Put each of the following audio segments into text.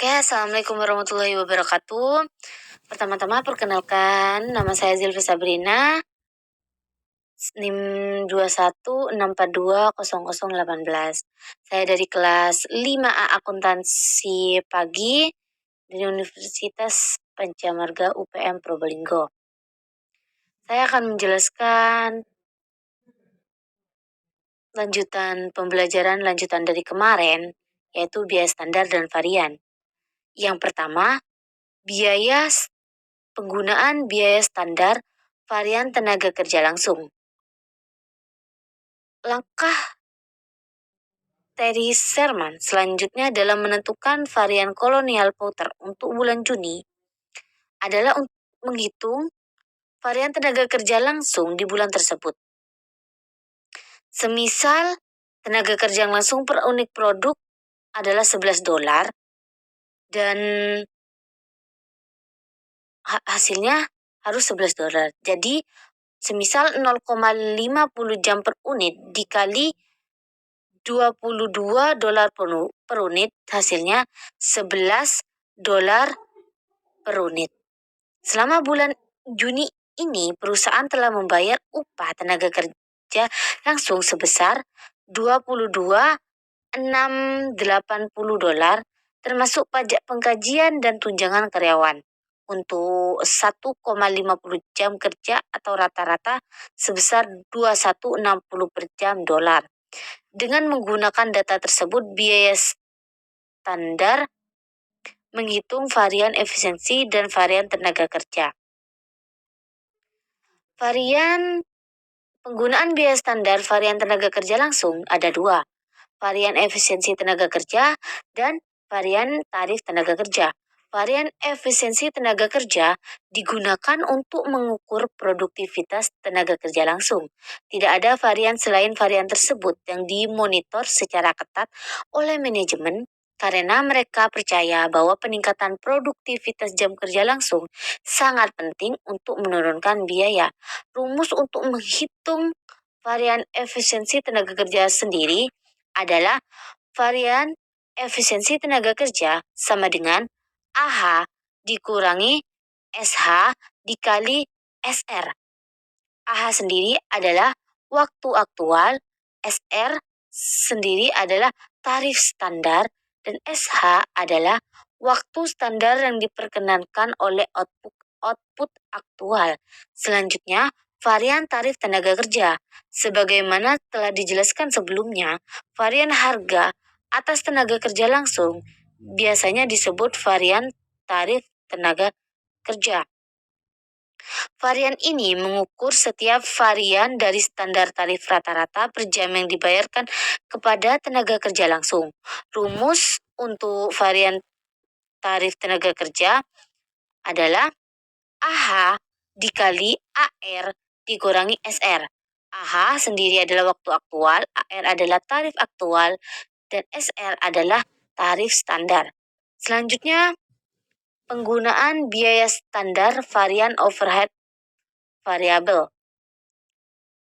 Oke, Assalamualaikum warahmatullahi wabarakatuh. Pertama-tama perkenalkan, nama saya Zilfi Sabrina, NIM 2164200018. Saya dari kelas 5A Akuntansi Pagi dari Universitas Pancamarga UPM Probolinggo. Saya akan menjelaskan pembelajaran lanjutan dari kemarin, yaitu biaya standar dan varian. Yang pertama, penggunaan biaya standar varian tenaga kerja langsung. Langkah Terry Sherman selanjutnya dalam menentukan varian kolonial Porter untuk bulan Juni adalah untuk menghitung varian tenaga kerja langsung di bulan tersebut. Semisal tenaga kerja langsung per unit produk adalah $11 dan hasilnya harus $11. Jadi semisal 0,50 jam per unit dikali $22 per unit, hasilnya $11 per unit. Selama bulan Juni ini, perusahaan telah membayar upah tenaga kerja langsung sebesar $22.680, termasuk pajak pengkajian dan tunjangan karyawan. Untuk 1,50 jam kerja atau rata-rata sebesar $21.60 per jam dolar. Dengan menggunakan data tersebut, biaya standar menghitung varian efisiensi dan varian tenaga kerja. Penggunaan biaya standar varian tenaga kerja langsung ada dua, varian efisiensi tenaga kerja dan varian tarif tenaga kerja. Varian efisiensi tenaga kerja digunakan untuk mengukur produktivitas tenaga kerja langsung. Tidak ada varian selain varian tersebut yang dimonitor secara ketat oleh manajemen karena mereka percaya bahwa peningkatan produktivitas jam kerja langsung sangat penting untuk menurunkan biaya. Rumus untuk menghitung varian efisiensi tenaga kerja sendiri adalah varian efisiensi tenaga kerja sama dengan AH dikurangi SH dikali SR. AH sendiri adalah waktu aktual, SR sendiri adalah tarif standar, dan SH adalah waktu standar yang diperkenankan oleh output aktual. Selanjutnya, varian tarif tenaga kerja. Sebagaimana telah dijelaskan sebelumnya, varian harga atas tenaga kerja langsung biasanya disebut varian tarif tenaga kerja. Varian ini mengukur setiap varian dari standar tarif rata-rata per jam yang dibayarkan kepada tenaga kerja langsung. Rumus untuk varian tarif tenaga kerja adalah AH dikali AR dikurangi SR. AH sendiri adalah waktu aktual, AR adalah tarif aktual, dan SR adalah tarif standar. Selanjutnya, penggunaan biaya standar varian overhead variabel.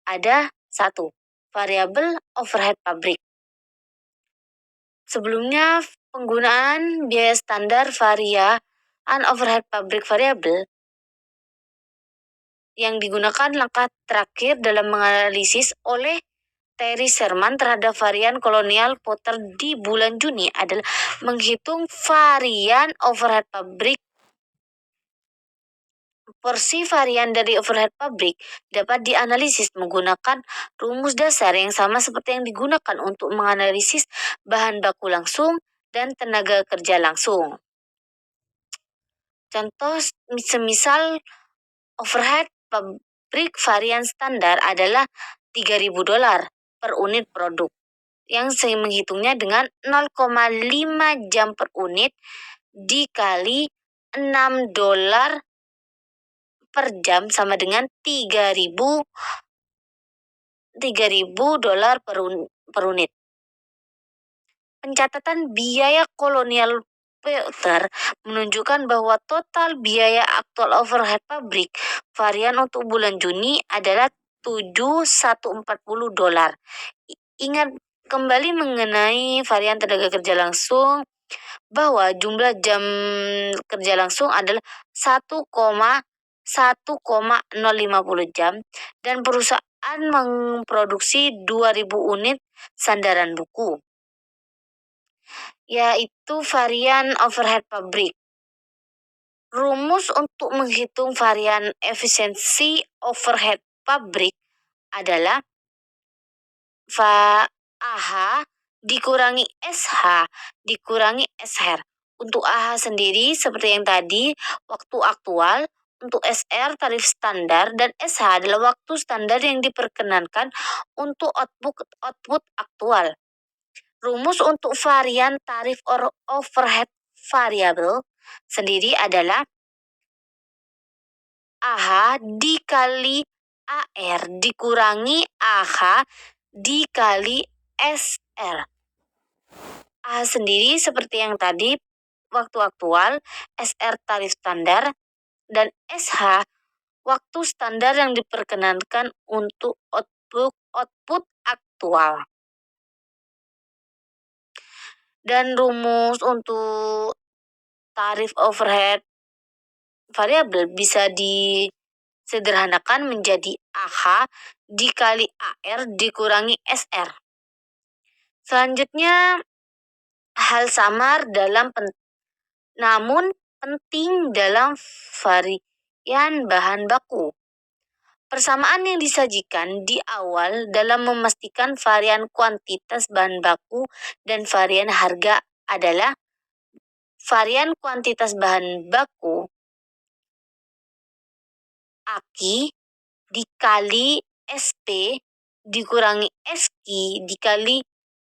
Ada satu, variabel overhead pabrik. Sebelumnya, penggunaan biaya standar varian overhead pabrik variabel yang digunakan langkah terakhir dalam menganalisis oleh Terry Sherman terhadap varian kolonial Porter di bulan Juni adalah menghitung varian overhead pabrik. Porsi varian dari overhead pabrik dapat dianalisis menggunakan rumus dasar yang sama seperti yang digunakan untuk menganalisis bahan baku langsung dan tenaga kerja langsung. Contoh, semisal overhead pabrik varian standar adalah $3.000 per unit produk, yang saya menghitungnya dengan 0,5 jam per unit dikali $6 per jam sama dengan $3.000 per unit. Pencatatan biaya kolonial Porter menunjukkan bahwa total biaya aktual overhead pabrik varian untuk bulan Juni adalah $7.140. Ingat kembali mengenai varian tenaga kerja langsung, bahwa jumlah jam kerja langsung adalah 1,050 jam dan perusahaan memproduksi 2.000 unit sandaran buku, yaitu varian overhead pabrik. Rumus untuk menghitung varian efisiensi overhead pabrik adalah AH dikurangi SH dikurangi SR. Untuk AH sendiri seperti yang tadi, waktu aktual. Untuk SR tarif standar dan SH adalah waktu standar yang diperkenankan untuk output aktual. Rumus untuk varian tarif overhead variable sendiri adalah AH dikali AR dikurangi AH dikali SR. AH sendiri seperti yang tadi, waktu aktual, SR tarif standar, dan SH waktu standar yang diperkenankan untuk output aktual. Dan rumus untuk tarif overhead variabel bisa disederhanakan menjadi AH dikali AR dikurangi SR. Selanjutnya, hal samar namun penting dalam varian bahan baku. Persamaan yang disajikan di awal dalam memastikan varian kuantitas bahan baku dan varian harga adalah varian kuantitas bahan baku AKI dikali SP dikurangi SKI dikali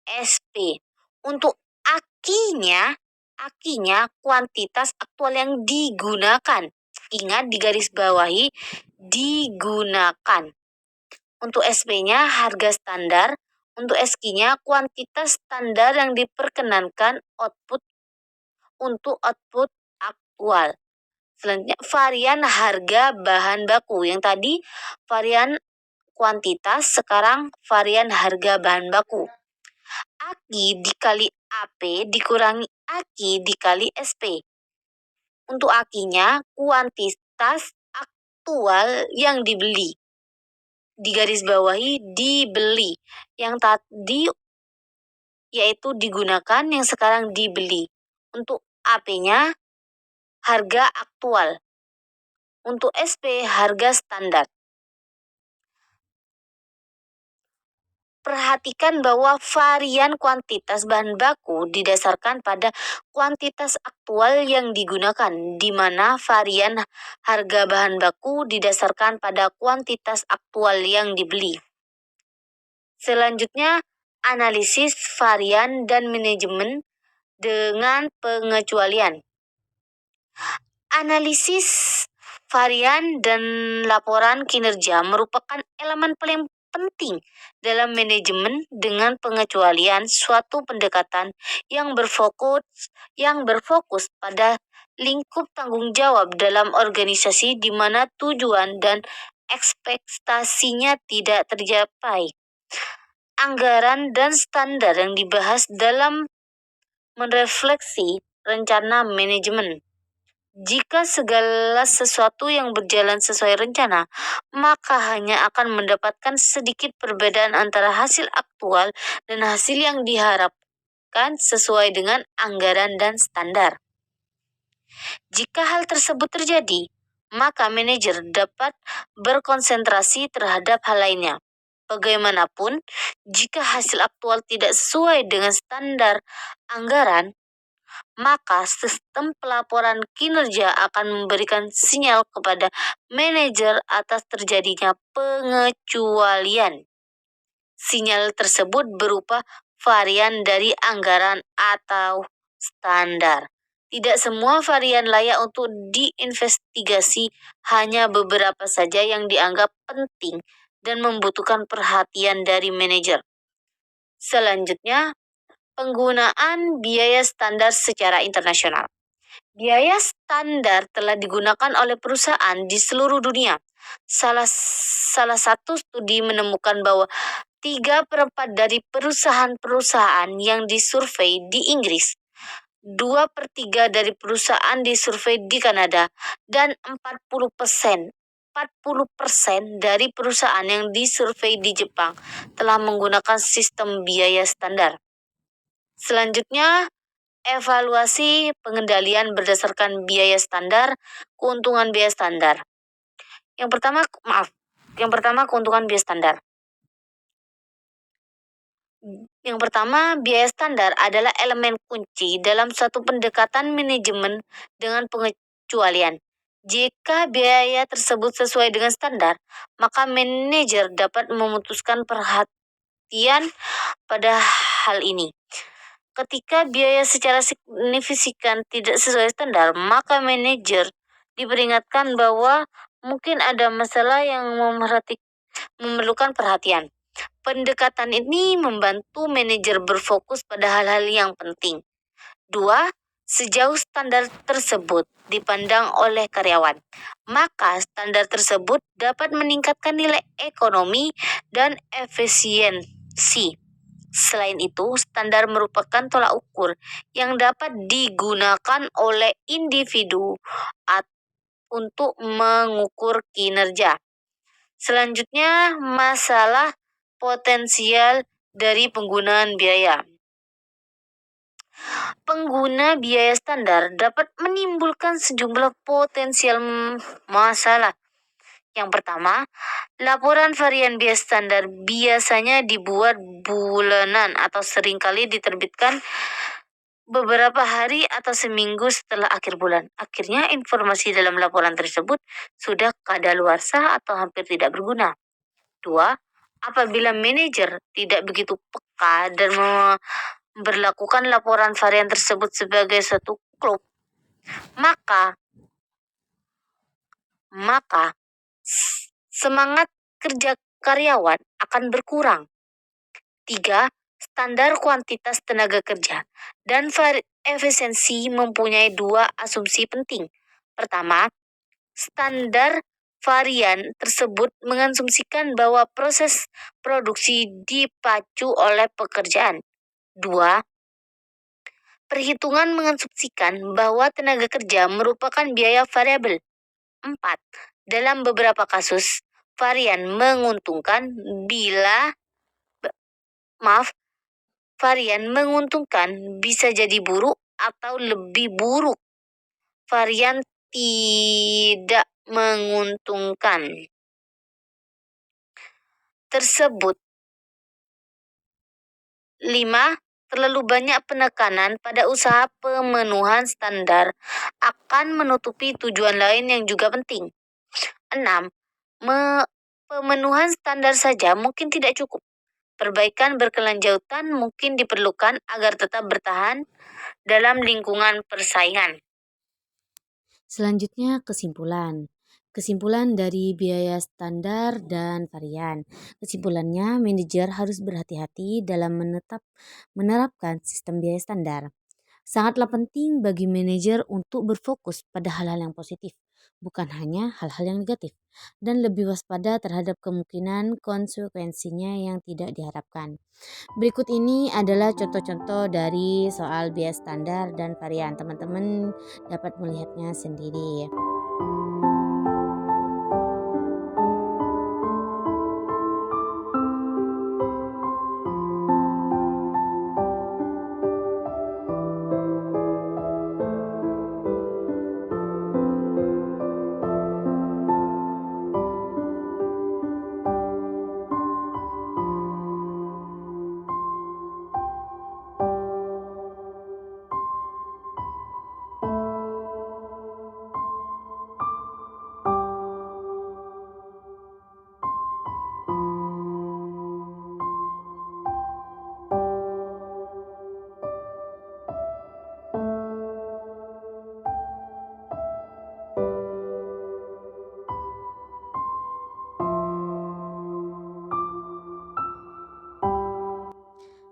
SP. Untuk AKI-nya kuantitas aktual yang digunakan. Ingat di garis bawahi digunakan. Untuk SP-nya harga standar. Untuk SKI-nya kuantitas standar yang diperkenankan untuk output aktual. Selanjutnya varian harga bahan baku. Yang tadi varian kuantitas, sekarang varian harga bahan baku. AKI dikali AP dikurangi AKI dikali SP. Untuk AKI-nya kuantitas aktual yang dibeli. Di garis bawahi dibeli. Yang tadi yaitu digunakan, yang sekarang dibeli. Untuk AP-nya harga aktual. Untuk SP harga standar. Perhatikan bahwa varian kuantitas bahan baku didasarkan pada kuantitas aktual yang digunakan, di mana varian harga bahan baku didasarkan pada kuantitas aktual yang dibeli. Selanjutnya, analisis varian dan manajemen dengan pengecualian. Analisis varian dan laporan kinerja merupakan elemen paling penting dalam manajemen dengan pengecualian suatu pendekatan yang berfokus pada lingkup tanggung jawab dalam organisasi di mana tujuan dan ekspektasinya tidak tercapai. Anggaran dan standar yang dibahas dalam merefleksi rencana manajemen. Jika segala sesuatu yang berjalan sesuai rencana, maka hanya akan mendapatkan sedikit perbedaan antara hasil aktual dan hasil yang diharapkan sesuai dengan anggaran dan standar. Jika hal tersebut terjadi, maka manajer dapat berkonsentrasi terhadap hal lainnya. Bagaimanapun, jika hasil aktual tidak sesuai dengan standar anggaran, maka sistem pelaporan kinerja akan memberikan sinyal kepada manajer atas terjadinya pengecualian. Sinyal tersebut berupa varian dari anggaran atau standar. Tidak semua varian layak untuk diinvestigasi, hanya beberapa saja yang dianggap penting dan membutuhkan perhatian dari manajer. Selanjutnya, penggunaan biaya standar secara internasional. Biaya standar telah digunakan oleh perusahaan di seluruh dunia. Salah satu studi menemukan bahwa 3/4 dari perusahaan-perusahaan yang disurvei di Inggris 2/3 dari perusahaan disurvei di Kanada, dan 40% dari perusahaan yang disurvei di Jepang telah menggunakan sistem biaya standar. Selanjutnya, evaluasi pengendalian berdasarkan biaya standar, keuntungan biaya standar. Yang pertama, keuntungan biaya standar. Yang pertama, biaya standar adalah elemen kunci dalam suatu pendekatan manajemen dengan pengecualian. Jika biaya tersebut sesuai dengan standar, maka manajer dapat memutuskan perhatian pada hal ini. Ketika biaya secara signifikan tidak sesuai standar, maka manajer diperingatkan bahwa mungkin ada masalah yang memerlukan perhatian. Pendekatan ini membantu manajer berfokus pada hal-hal yang penting. 2. Sejauh standar tersebut dipandang oleh karyawan, maka standar tersebut dapat meningkatkan nilai ekonomi dan efisiensi. Selain itu, standar merupakan tolak ukur yang dapat digunakan oleh individu untuk mengukur kinerja. Selanjutnya, masalah potensial dari penggunaan biaya. Pengguna biaya standar dapat menimbulkan sejumlah potensial masalah. Yang pertama, laporan varian biaya standar biasanya dibuat bulanan atau seringkali diterbitkan beberapa hari atau seminggu setelah akhir bulan. Akhirnya informasi dalam laporan tersebut sudah kadaluarsa atau hampir tidak berguna. 2. Apabila manajer tidak begitu peka dan memperlakukan laporan varian tersebut sebagai satu klub, maka semangat kerja karyawan akan berkurang. 3. Standar kuantitas tenaga kerja dan efisiensi mempunyai 2 asumsi penting. Pertama, standar varian tersebut mengasumsikan bahwa proses produksi dipacu oleh pekerjaan. 2. Perhitungan mengasumsikan bahwa tenaga kerja merupakan biaya variabel. 4. Dalam beberapa kasus, varian menguntungkan bisa jadi buruk atau lebih buruk. Varian tidak menguntungkan tersebut. 5. Terlalu banyak penekanan pada usaha pemenuhan standar akan menutupi tujuan lain yang juga penting. 6. Pemenuhan standar saja mungkin tidak cukup. Perbaikan berkelanjutan mungkin diperlukan agar tetap bertahan dalam lingkungan persaingan. Selanjutnya, kesimpulan. Kesimpulan dari biaya standar dan varian. Kesimpulannya, manajer harus berhati-hati dalam menerapkan sistem biaya standar. Sangatlah penting bagi manajer untuk berfokus pada hal-hal yang positif, bukan hanya hal-hal yang negatif, dan lebih waspada terhadap kemungkinan konsekuensinya yang tidak diharapkan. Berikut ini adalah contoh-contoh dari soal biaya standar dan varian. Teman-teman dapat melihatnya sendiri.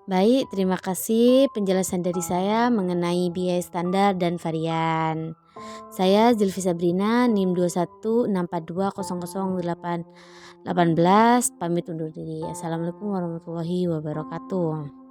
Baik, terima kasih penjelasan dari saya mengenai biaya standar dan varian. Saya Zulfi Sabrina, NIM 2164200818, pamit undur diri. Assalamualaikum warahmatullahi wabarakatuh.